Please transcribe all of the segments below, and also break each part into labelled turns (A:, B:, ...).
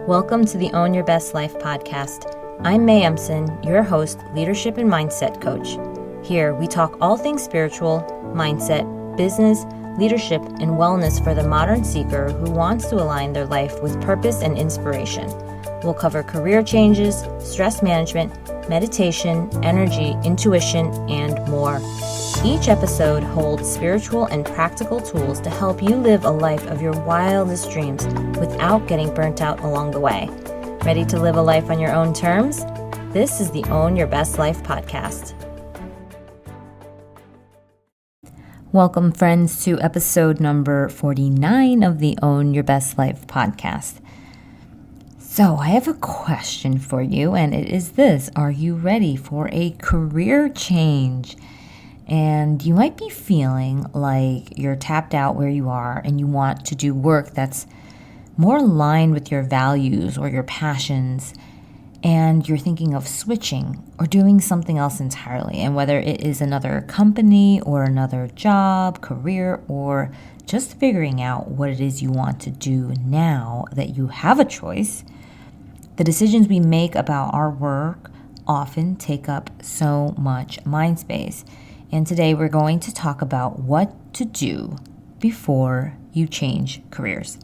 A: Welcome to the Own Your Best Life podcast. I'm May Emson, your host, leadership and mindset coach. Here, we talk all things spiritual, mindset, business, leadership, and wellness for the modern seeker who wants to align their life with purpose and inspiration. We'll cover career changes, stress management, meditation, energy, intuition, and more. Each episode holds spiritual and practical tools to help you live a life of your wildest dreams without getting burnt out along the way. Ready to live a life on your own terms? This is the Own Your Best Life podcast. Welcome, friends, to episode number 49 of the Own Your Best Life podcast. So I have a question for you, and it is this. Are you ready for a career change? And you might be feeling like you're tapped out where you are and you want to do work that's more aligned with your values or your passions, and you're thinking of switching or doing something else entirely. And whether it is another company or another job, career, or just figuring out what it is you want to do now that you have a choice, the decisions we make about our work often take up so much mind space. And today we're going to talk about what to do before you change careers.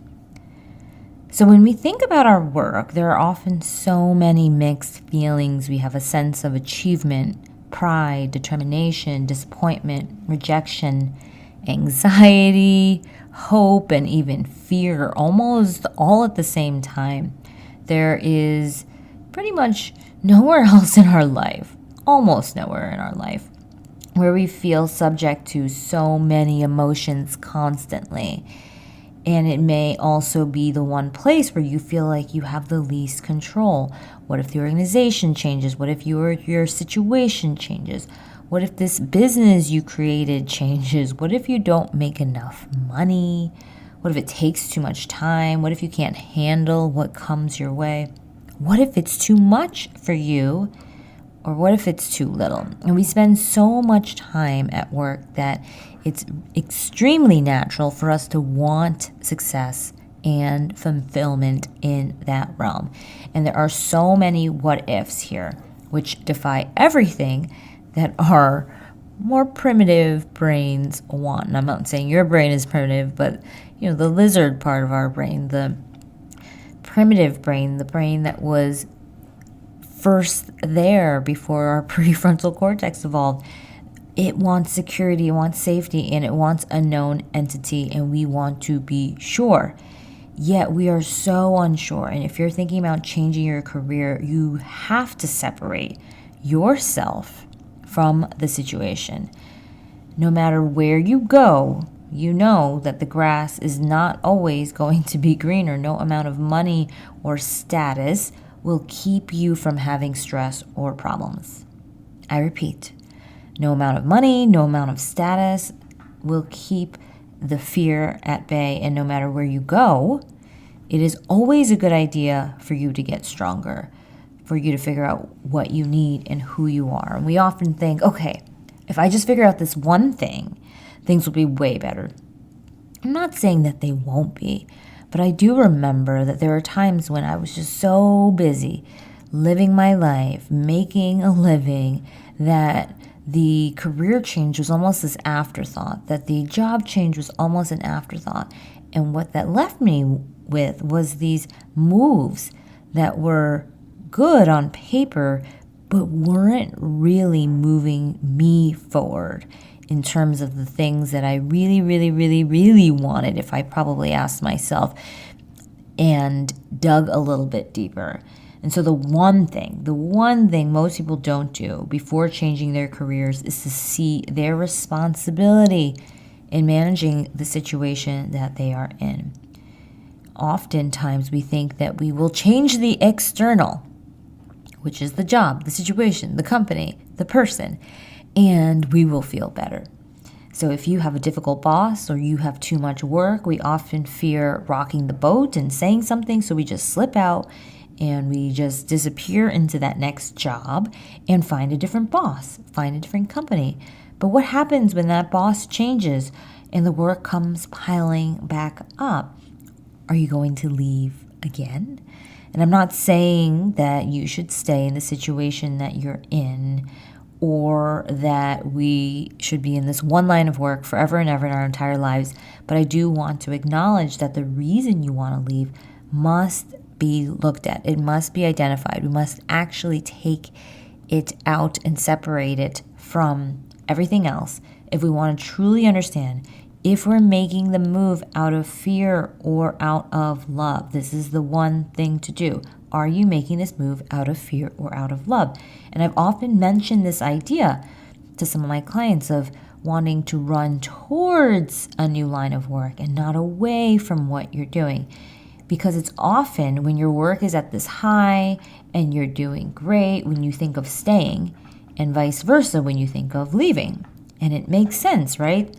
A: So when we think about our work, there are often so many mixed feelings. We have a sense of achievement, pride, determination, disappointment, rejection, anxiety, hope, and even fear, almost all at the same time. There is pretty much nowhere else in our life, almost nowhere in our life, where we feel subject to so many emotions constantly. And it may also be the one place where you feel like you have the least control. What if the organization changes? What if your situation changes? What if this business you created changes? What if you don't make enough money? What if it takes too much time? What if you can't handle what comes your way? What if it's too much for you? Or what if it's too little? And we spend so much time at work that it's extremely natural for us to want success and fulfillment in that realm. And there are so many what ifs here, which defy everything that our more primitive brains want. And I'm not saying your brain is primitive, but the lizard part of our brain, the primitive brain, the brain that was first there before our prefrontal cortex evolved. It wants security, it wants safety, and it wants a known entity, and we want to be sure. Yet we are so unsure. And if you're thinking about changing your career, you have to separate yourself from the situation. No matter where you go, you know that the grass is not always going to be greener. No amount of money or status will keep you from having stress or problems. I repeat, no amount of money, no amount of status will keep the fear at bay. And no matter where you go, it is always a good idea for you to get stronger, for you to figure out what you need and who you are. And we often think, okay, if I just figure out this one thing, things will be way better. I'm not saying that they won't be, but I do remember that there are times when I was just so busy living my life, making a living, that the career change was almost this afterthought, that the job change was almost an afterthought. And what that left me with was these moves that were good on paper, but weren't really moving me forward in terms of the things that I really, really, really, really wanted, if I probably asked myself and dug a little bit deeper. And so the one thing most people don't do before changing their careers is to see their responsibility in managing the situation that they are in. Oftentimes we think that we will change the external, which is the job, the situation, the company, the person, and we will feel better. So if you have a difficult boss or you have too much work, we often fear rocking the boat and saying something, so we just slip out and we just disappear into that next job and find a different boss, find a different company. But what happens when that boss changes and the work comes piling back up? Are you going to leave again. And I'm not saying that you should stay in the situation that you're in, or that we should be in this one line of work forever and ever in our entire lives. But I do want to acknowledge that the reason you want to leave must be looked at. It must be identified. We must actually take it out and separate it from everything else if we want to truly understand if we're making the move out of fear or out of love. This is the one thing to do. Are you making this move out of fear or out of love? And I've often mentioned this idea to some of my clients of wanting to run towards a new line of work and not away from what you're doing. Because it's often when your work is at this high and you're doing great when you think of staying, and vice versa when you think of leaving. And it makes sense, right?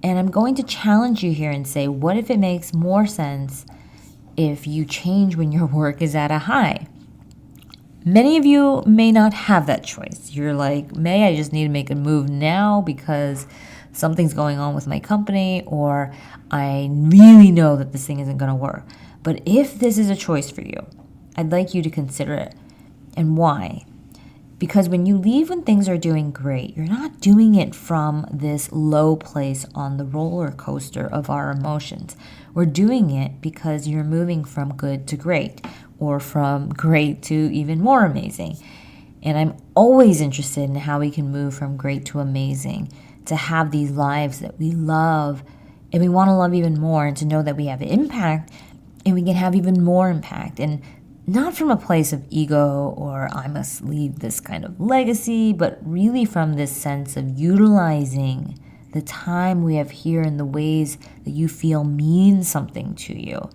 A: And I'm going to challenge you here and say, what if it makes more sense if you change when your work is at a high? Many of you may not have that choice. You're like, May, I just need to make a move now because something's going on with my company, or I really know that this thing isn't going to work. But if this is a choice for you, I'd like you to consider it. And why? Because when you leave when things are doing great, you're not doing it from this low place on the roller coaster of our emotions. We're doing it because you're moving from good to great, or from great to even more amazing. And I'm always interested in how we can move from great to amazing, to have these lives that we love and we want to love even more, and to know that we have impact and we can have even more impact. And not from a place of ego or I must leave this kind of legacy, but really from this sense of utilizing the time we have here in the ways that you feel mean something to you.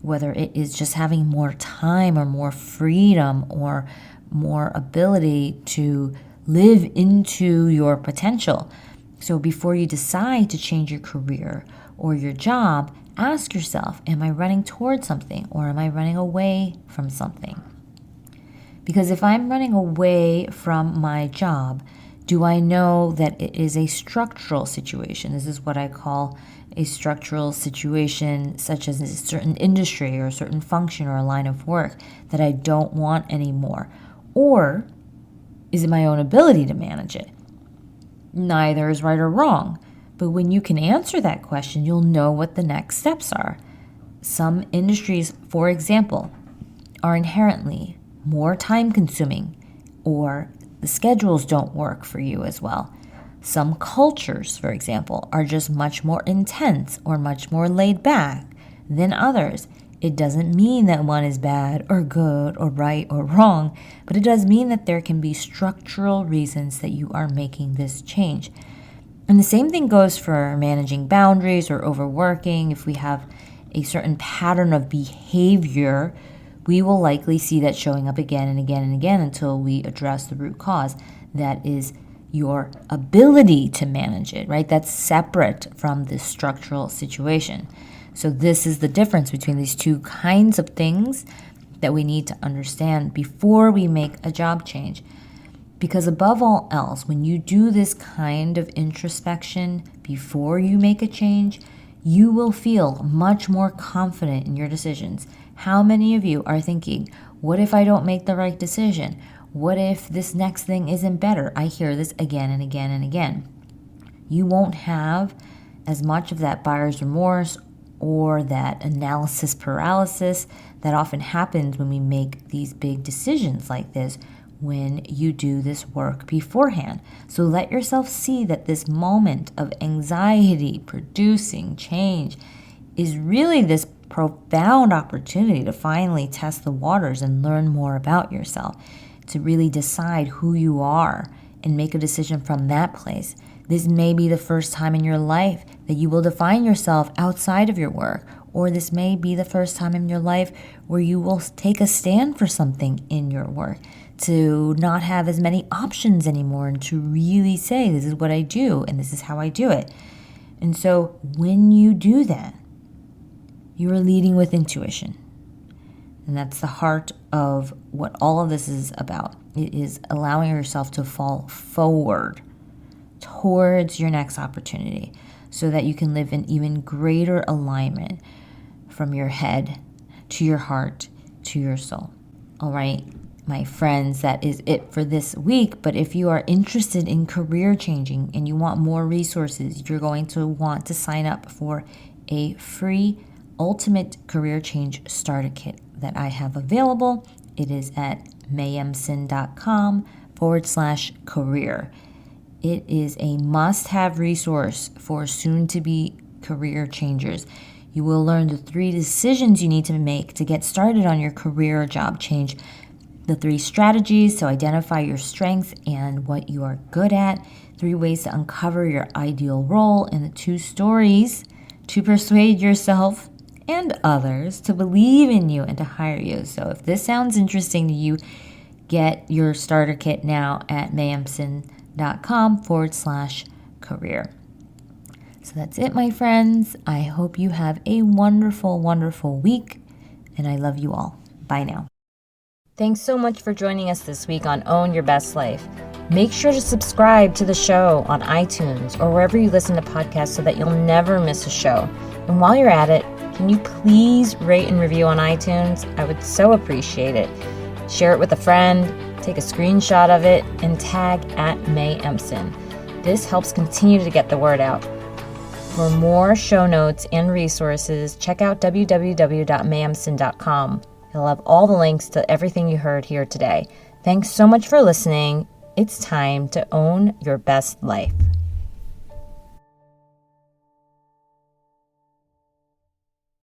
A: Whether it is just having more time or more freedom or more ability to live into your potential. So before you decide to change your career or your job, ask yourself, am I running towards something or am I running away from something? Because if I'm running away from my job, do I know that it is a structural situation? This is what I call a structural situation, such as a certain industry or a certain function or a line of work that I don't want anymore. Or is it my own ability to manage it? Neither is right or wrong. But when you can answer that question, you'll know what the next steps are. Some industries, for example, are inherently more time consuming, or the schedules don't work for you as well. Some cultures, for example, are just much more intense or much more laid back than others. It doesn't mean that one is bad or good or right or wrong, but it does mean that there can be structural reasons that you are making this change. And the same thing goes for managing boundaries or overworking. If we have a certain pattern of behavior, we will likely see that showing up again and again and again until we address the root cause. That is your ability to manage it, right? That's separate from this structural situation. So this is the difference between these two kinds of things that we need to understand before we make a job change. Because above all else, when you do this kind of introspection before you make a change, you will feel much more confident in your decisions. How many of you are thinking, what if I don't make the right decision? What if this next thing isn't better? I hear this again and again and again. You won't have as much of that buyer's remorse or that analysis paralysis that often happens when we make these big decisions like this, when you do this work beforehand. So let yourself see that this moment of anxiety producing change is really this profound opportunity to finally test the waters and learn more about yourself, to really decide who you are and make a decision from that place. This may be the first time in your life that you will define yourself outside of your work, or this may be the first time in your life where you will take a stand for something in your work, to not have as many options anymore and to really say, this is what I do and this is how I do it. And so when you do that, you are leading with intuition. And that's the heart of what all of this is about. It is allowing yourself to fall forward towards your next opportunity so that you can live in even greater alignment from your head to your heart, to your soul. All right, my friends, that is it for this week. But if you are interested in career changing and you want more resources, you're going to want to sign up for a free Ultimate Career Change Starter Kit that I have available. It is at mayemson.com/career. It is a must-have resource for soon-to-be career changers. You will learn the 3 decisions you need to make to get started on your career or job change, the 3 strategies to identify your strengths and what you are good at, 3 ways to uncover your ideal role, and the 2 stories to persuade yourself and others to believe in you and to hire you. So if this sounds interesting to you, get your starter kit now at mayemson.com/career. So that's it, my friends. I hope you have a wonderful, wonderful week, and I love you all. Bye now. Thanks so much for joining us this week on Own Your Best Life. Make sure to subscribe to the show on iTunes or wherever you listen to podcasts so that you'll never miss a show. And while you're at it, can you please rate and review on iTunes? I would so appreciate it. Share it with a friend, take a screenshot of it, and tag @MayEmson. This helps continue to get the word out. For more show notes and resources, check out www.mayemson.com. It'll have all the links to everything you heard here today. Thanks so much for listening. It's time to own your best life.